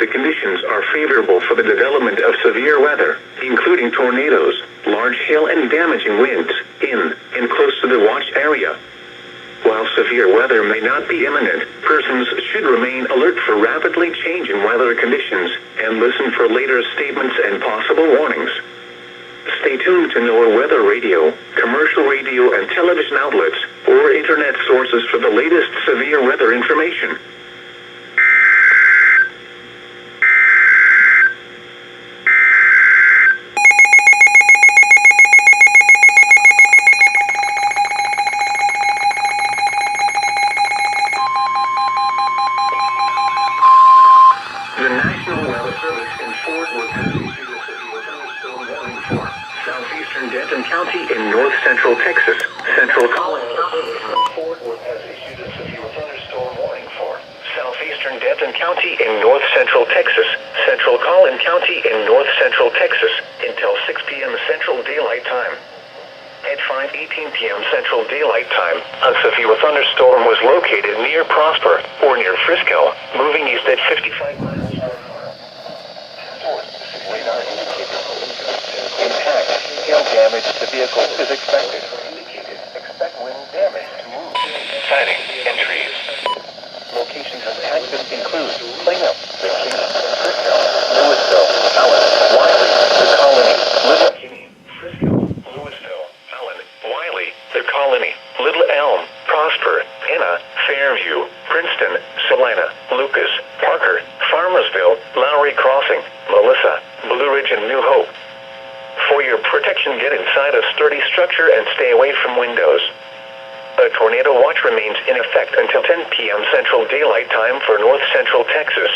the conditions are favorable for the development of severe weather, including tornadoes, large hail and damaging winds, in and close to the watch area. While severe weather may not be imminent, persons should remain alert for rapidly changing weather conditions and listen for later statements and possible warnings. Stay tuned to NWR weather radio, commercial radio and television outlets, or internet sources for the latest severe weather information. The National Weather Service in Fort Worth has issued a severe thunderstorm warning for southeastern Denton County in north central Texas. Central Collin County in Fort Worth has issued a severe thunderstorm warning for southeastern Denton County in north central Texas. Central Collin County in north central Texas until 6 p.m. Central Daylight Time. At 5:18 p.m. Central Daylight Time, a severe thunderstorm was located near Prosper, or near Frisco, moving east at 55 miles per hour. Radar indicators impact, hail damage to vehicles is expected. Expect wind damage to move. Siding and trees. Locations of accidents include Cleanup, Bikini, Frisco, Louisville, Allen, Wiley, The Colony, Little Frisco, Louisville, Allen, Wiley, The Colony, Little Elm, Prosper, Anna, Fairview, Princeton, Salina, Lucas, Parker, Farmersville, Lowry Crossing, Melissa, Blue Ridge, and New Hope. For your protection, get inside a sturdy structure and stay away from windows. A tornado watch remains in effect until 10 p.m. Central Daylight Time for north central Texas.